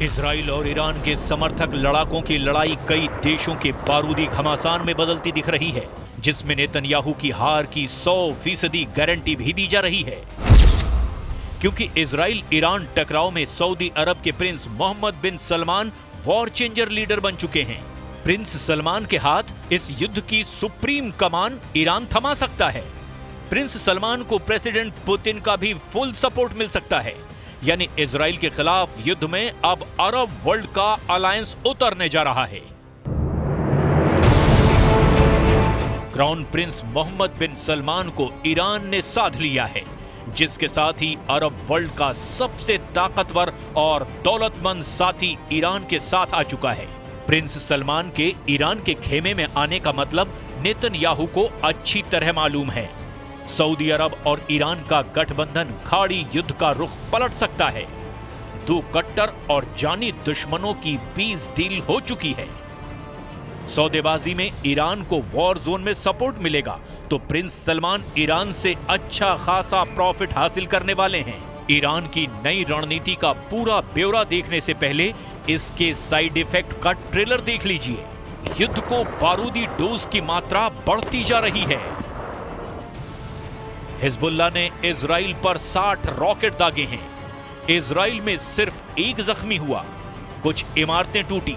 Israel और Iran के समर्थक लड़ाकों की लड़ाई कई देशों के बारूदी घमासान में बदलती दिख रही है, जिसमें नेतन्याहू की हार की 100% गारंटी भी दी जा रही है। क्योंकि इजराइल ईरान टकराव में सऊदी अरब के प्रिंस मोहम्मद बिन सलमान वॉर चेंजर लीडर बन चुके हैं। प्रिंस सलमान के हाथ इस युद्ध की सुप्रीम कमान ईरान थमा सकता है। प्रिंस सलमान को प्रेसिडेंट पुतिन का भी फुल सपोर्ट मिल सकता है। यानी इजराइल के खिलाफ युद्ध में अब अरब वर्ल्ड का अलायंस उतरने जा रहा है। क्राउन प्रिंस मोहम्मद बिन सलमान को ईरान ने साध लिया है, जिसके साथ ही अरब वर्ल्ड का सबसे ताकतवर और दौलतमंद साथी ईरान के साथ आ चुका है। प्रिंस सलमान के ईरान के खेमे में आने का मतलब नेतन्याहू को अच्छी तरह मालूम है। सऊदी अरब और ईरान का गठबंधन खाड़ी युद्ध का रुख पलट सकता है। दो कट्टर और जानी दुश्मनों की पीस डील हो चुकी है। सौदेबाजी में ईरान को वॉर जोन में सपोर्ट मिलेगा तो प्रिंस सलमान ईरान से अच्छा खासा प्रॉफिट हासिल करने वाले हैं। ईरान की नई रणनीति का पूरा ब्यौरा देखने से पहले इसके साइड इफेक्ट का ट्रेलर देख लीजिए। युद्ध को बारूदी डोज की मात्रा बढ़ती जा रही है। हिजबुल्लाह ने इजराइल पर 60 रॉकेट दागे हैं। इजराइल में सिर्फ एक जख्मी हुआ, कुछ इमारतें टूटी,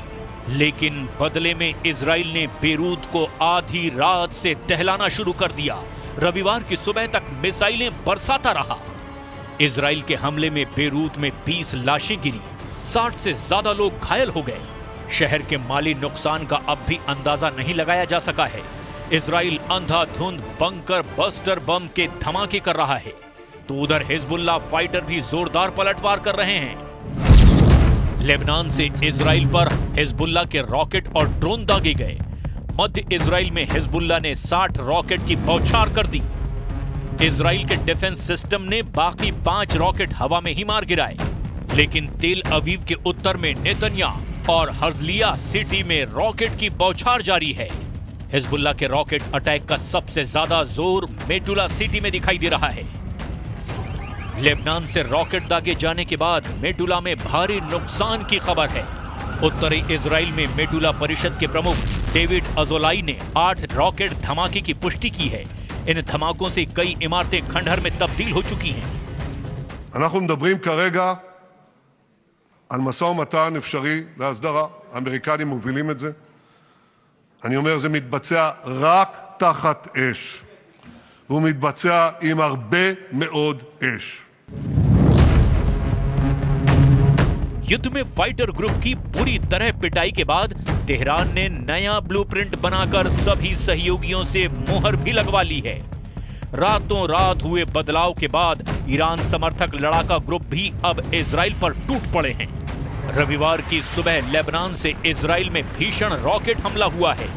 लेकिन बदले में इजराइल ने बेरूत को आधी रात से दहलाना शुरू कर दिया। रविवार की सुबह तक मिसाइलें बरसाता रहा। इजराइल के हमले में बेरूत में 20 लाशें गिरी, 60 से ज्यादा लोग घायल हो गए। शहर के माली नुकसान का अब भी अंदाजा नहीं लगाया जा सका है। इजराइल अंधाधुंध बंकर बस्टर बम के धमाके कर रहा है, तो उधर हिजबुल्लाह फाइटर भी जोरदार पलटवार कर रहे हैं। लेबनान से इजराइल पर हिजबुल्लाह के रॉकेट और ड्रोन दागे गए। मध्य इजराइल में हिजबुल्लाह ने 60 रॉकेट की बौछार कर दी। इजराइल के डिफेंस सिस्टम ने बाकी 5 रॉकेट हवा में ही मार गिराए, लेकिन तेल अवीव के उत्तर में नेतन्याह और हर्जलिया सिटी में रॉकेट की बौछार जारी है। हिजबुल्लाह के रॉकेट अटैक का सबसे ज्यादा जोर मेटुला सिटी में दिखाई दे रहा है। लेबनान से रॉकेट दागे जाने के बाद मेटुला में भारी नुकसान की खबर है। उत्तरी इजराइल में मेटुला परिषद के प्रमुख डेविड अजोलाई ने 8 रॉकेट धमाके की पुष्टि की है। इन धमाकों से कई इमारतें खंडहर में तब्दील हो चुकी हैं। אנחנו מדברים כרגע על משא ומתן אפשרי להסדרה. האמריקנים מובילים את זה. אני אומר, זה מתבצע רק תחת אש. הוא מתבצע עם הרבה מאוד אש. युद्ध में फाइटर ग्रुप की पूरी तरह पिटाई के बाद तेहरान ने नया ब्लूप्रिंट बनाकर सभी सहयोगियों से मुहर भी लगवा ली है। रातों रात हुए बदलाव के बाद ईरान समर्थक लड़ाका ग्रुप भी अब इजराइल पर टूट पड़े हैं। रविवार की सुबह लेबनान से इजराइल में भीषण रॉकेट हमला हुआ है।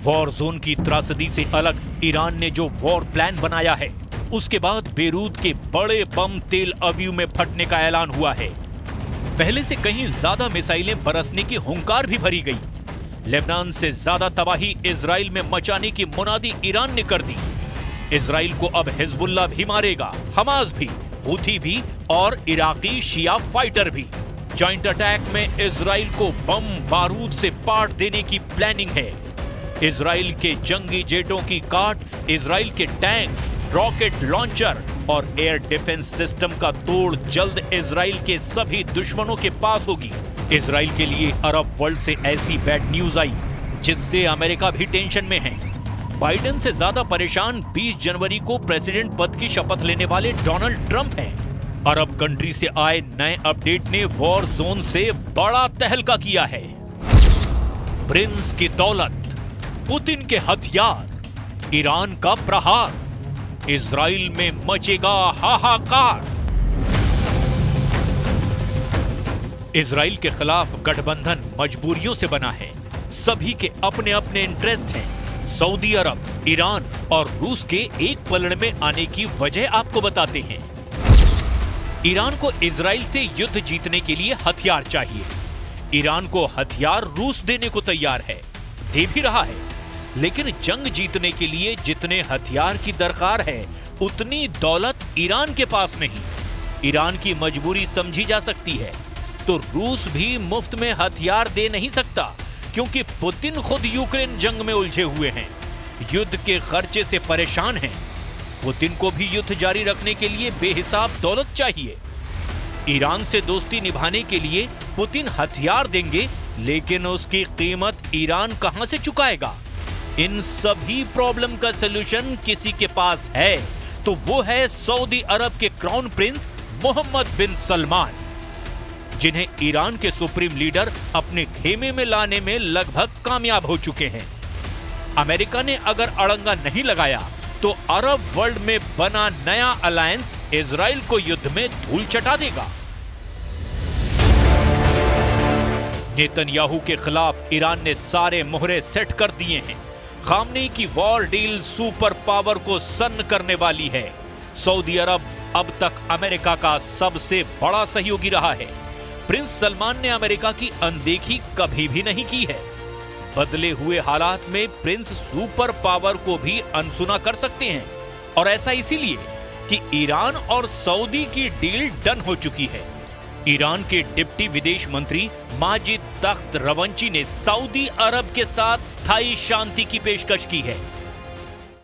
वॉर जोन की त्रासदी से अलग ईरान ने जो वॉर प्लान बनाया है, उसके बाद बेरूत के बड़े बम तेल अवीव में फटने का ऐलान हुआ है। पहले से कहीं ज्यादा मिसाइलें बरसने की हुंकार भी भरी गई। लेबनान से ज्यादा तबाही इजराइल में मचाने की मुनादी ईरान ने कर दी। इजराइल को अब हिजबुल्लाह भी मारेगा, हमास भी, हूथी भी और इराकी शिया फाइटर भी। जॉइंट अटैक में इजराइल को बम बारूद से पाट देने की प्लानिंग है। इजराइल के जंगी जेटों की काट, इजराइल के टैंक, रॉकेट लॉन्चर और एयर डिफेंस सिस्टम का तोड़ जल्द इजराइल के सभी दुश्मनों के पास होगी। इजराइल के लिए अरब वर्ल्ड से ऐसी बैड न्यूज आई जिससे अमेरिका भी टेंशन में है। बाइडेन से ज्यादा परेशान 20 जनवरी को प्रेसिडेंट पद की शपथ लेने वाले डोनाल्ड ट्रंप हैं। अरब कंट्री से आए नए अपडेट ने वॉर जोन से बड़ा तहलका किया है। प्रिंस की दौलत, पुतिन के हथियार, ईरान का प्रहार, इजराइल में मचेगा हाहाकार। इजराइल के खिलाफ गठबंधन मजबूरियों से बना है। सभी के अपने अपने इंटरेस्ट हैं। सऊदी अरब, ईरान और रूस के एक पलड़े में आने की वजह आपको बताते हैं। ईरान को इजराइल से युद्ध जीतने के लिए हथियार चाहिए। ईरान को हथियार रूस देने को तैयार है, दे भी रहा है, लेकिन जंग जीतने के लिए जितने हथियार की दरकार है उतनी दौलत ईरान के पास नहीं। ईरान की मजबूरी समझी जा सकती है। तो रूस भी मुफ्त में हथियार दे नहीं सकता, क्योंकि पुतिन खुद यूक्रेन जंग में उलझे हुए हैं, युद्ध के खर्चे से परेशान हैं। पुतिन को भी युद्ध जारी रखने के लिए बेहिसाब दौलत चाहिए। ईरान से दोस्ती निभाने के लिए पुतिन हथियार देंगे, लेकिन उसकी कीमत ईरान कहां से चुकाएगा? इन सभी प्रॉब्लम का सलूशन किसी के पास है, तो वो है सऊदी अरब के क्राउन प्रिंस मोहम्मद बिन सलमान, जिन्हें ईरान के सुप्रीम लीडर अपने खेमे में लाने में लगभग कामयाब हो चुके हैं। अमेरिका ने अगर अड़ंगा नहीं लगाया तो अरब वर्ल्ड में बना नया अलायंस इजराइल को युद्ध में धूल चटा देगा। नेतन्याहू के खिलाफ ईरान ने सारे मोहरे सेट कर दिए हैं। खामनेई की वॉर डील सुपर पावर को सन्न करने वाली है। सऊदी अरब अब तक अमेरिका का सबसे बड़ा सहयोगी रहा है। प्रिंस सलमान ने अमेरिका की अनदेखी कभी भी नहीं की है। बदले हुए हालात में प्रिंस सुपर पावर को भी अनसुना कर सकते हैं, और ऐसा इसीलिए कि ईरान और सऊदी की डील डन हो चुकी है। ईरान के डिप्टी विदेश मंत्री माजिद तख्त रवंची ने सऊदी अरब के साथ स्थायी शांति की पेशकश की है।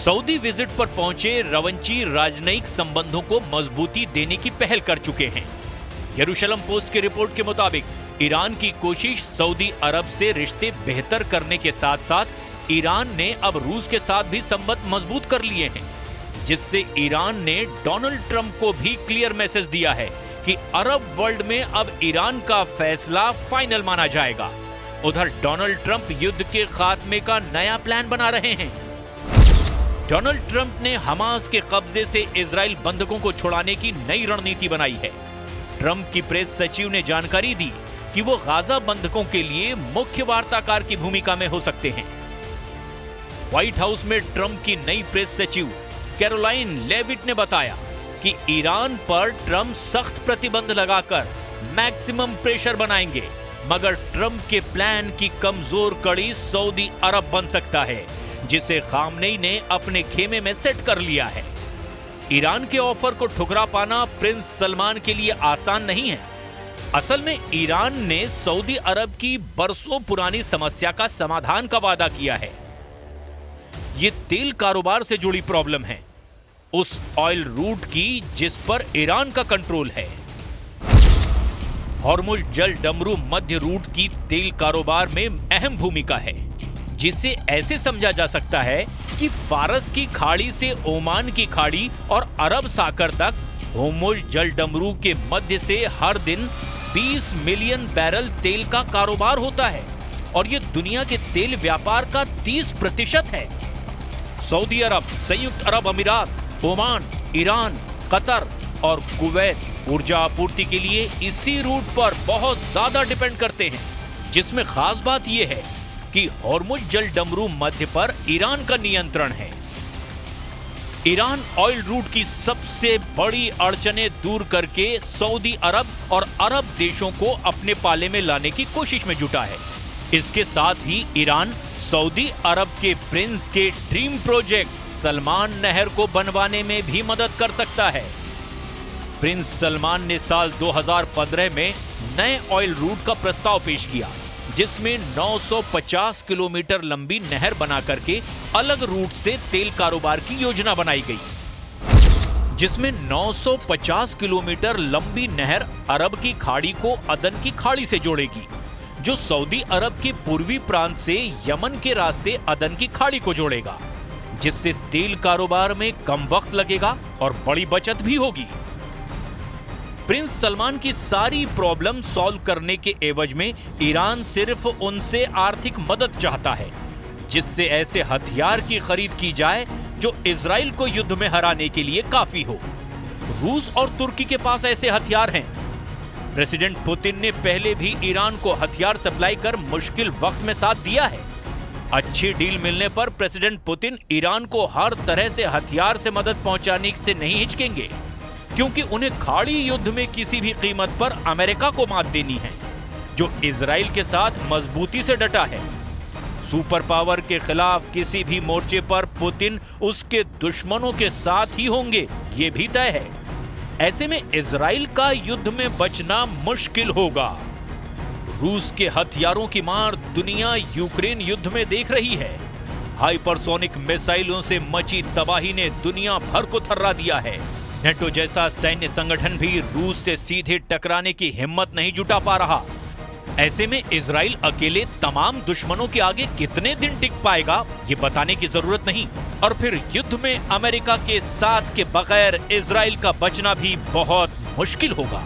सऊदी विजिट पर पहुंचे रवंची राजनयिक संबंधों को मजबूती देने की पहल कर चुके हैं। यरूशलम पोस्ट की रिपोर्ट के मुताबिक ईरान की कोशिश सऊदी अरब से रिश्ते बेहतर करने के साथ साथ ईरान ने अब रूस के साथ भी संबंध मजबूत कर लिए हैं, जिससे ईरान ने डोनाल्ड ट्रंप को भी क्लियर मैसेज दिया है कि अरब वर्ल्ड में अब ईरान का फैसला फाइनल माना जाएगा। उधर डोनाल्ड ट्रंप युद्ध के खात्मे का नया प्लान बना रहे हैं। डोनाल्ड ट्रंप ने हमास के कब्जे से इजराइल बंधकों को छुड़ाने की नई रणनीति बनाई है। ट्रंप की प्रेस सचिव ने जानकारी दी कि वो गाजा बंधकों के लिए मुख्य वार्ताकार की भूमिका में हो सकते हैं। व्हाइट हाउस में ट्रंप की नई प्रेस सचिव कैरोलाइन लेविट ने बताया कि ईरान पर ट्रंप सख्त प्रतिबंध लगाकर मैक्सिमम प्रेशर बनाएंगे, मगर ट्रंप के प्लान की कमजोर कड़ी सऊदी अरब बन सकता है, जिसे खामनेई ने अपने खेमे में सेट कर लिया है। ईरान के ऑफर को ठुकरा पाना प्रिंस सलमान के लिए आसान नहीं है। असल में ईरान ने सऊदी अरब की बरसों पुरानी समस्या का समाधान का वादा किया है। ये तेल कारोबार से जुड़ी प्रॉब्लम है, उस ऑयल रूट की जिस पर ईरान का कंट्रोल है। हॉर्मुज जल डमरू मध्य रूट की तेल कारोबार में अहम भूमिका है, जिसे ऐसे समझा जा सकता है कि फारस की खाड़ी से ओमान की खाड़ी और अरब सागर तक हॉर्मुज जल डमरू के मध्य से हर दिन 20 मिलियन बैरल तेल का कारोबार होता है, और ये दुनिया के तेल व्यापार का 30% है। सऊदी अरब, संयुक्त अरब अमीरात, ओमान, ईरान, कतर और कुवैत ऊर्जा आपूर्ति के लिए इसी रूट पर बहुत ज्यादा डिपेंड करते हैं, जिसमें खास बात यह है कि हॉर्मुज जल डमरू मध्य पर ईरान का नियंत्रण है। ईरान ऑयल रूट की सबसे बड़ी अड़चनें दूर करके सऊदी अरब और अरब देशों को अपने पाले में लाने की कोशिश में जुटा है। इसके साथ ही ईरान सऊदी अरब के प्रिंस के ड्रीम प्रोजेक्ट सलमान नहर को बनवाने में भी मदद कर सकता है। प्रिंस सलमान ने साल 2015 में नए ऑयल रूट का प्रस्ताव पेश किया, जिसमें 950 किलोमीटर लंबी नहर बना करके अलग रूट से तेल कारोबार की योजना बनाई गई, जिसमें 950 किलोमीटर लंबी नहर अरब की खाड़ी को अदन की खाड़ी से जोड़ेगी, जो सऊदी अरब के पूर्वी प्रांत से यमन के रास्ते अदन की खाड़ी को जोड़ेगा, जिससे तेल कारोबार में कम वक्त लगेगा और बड़ी बचत भी होगी। प्रिंस सलमान की सारी प्रॉब्लम सॉल्व करने के एवज में ईरान सिर्फ उनसे आर्थिक मदद चाहता है, जिससे ऐसे हथियार की खरीद की जाए जो इजराइल को युद्ध में हराने के लिए काफी हो। रूस और तुर्की के पास ऐसे हथियार हैं। प्रेसिडेंट पुतिन ने पहले भी ईरान को हथियार सप्लाई कर मुश्किल वक्त में साथ दिया है। अच्छी डील मिलने पर प्रेसिडेंट पुतिन ईरान को हर तरह से हथियार से मदद पहुंचाने से नहीं हिचकेंगे, क्योंकि उन्हें खाड़ी युद्ध में किसी भी कीमत पर अमेरिका को मात देनी है, जो इजराइल के साथ मजबूती से डटा है। सुपर पावर के खिलाफ किसी भी मोर्चे पर पुतिन उसके दुश्मनों के साथ ही होंगे, ये भी तय है। ऐसे में इजराइल का युद्ध में बचना मुश्किल होगा। रूस के हथियारों की मार दुनिया यूक्रेन युद्ध में देख रही है। हाइपरसोनिक मिसाइलों से मची तबाही ने दुनिया भर को थर्रा दिया है। नेटो जैसा सैन्य संगठन भी रूस से सीधे टकराने की हिम्मत नहीं जुटा पा रहा। ऐसे में इजराइल अकेले तमाम दुश्मनों के आगे कितने दिन टिक पाएगा, ये बताने की जरूरत नहीं। और फिर युद्ध में अमेरिका के साथ के बगैर इजराइल का बचना भी बहुत मुश्किल होगा।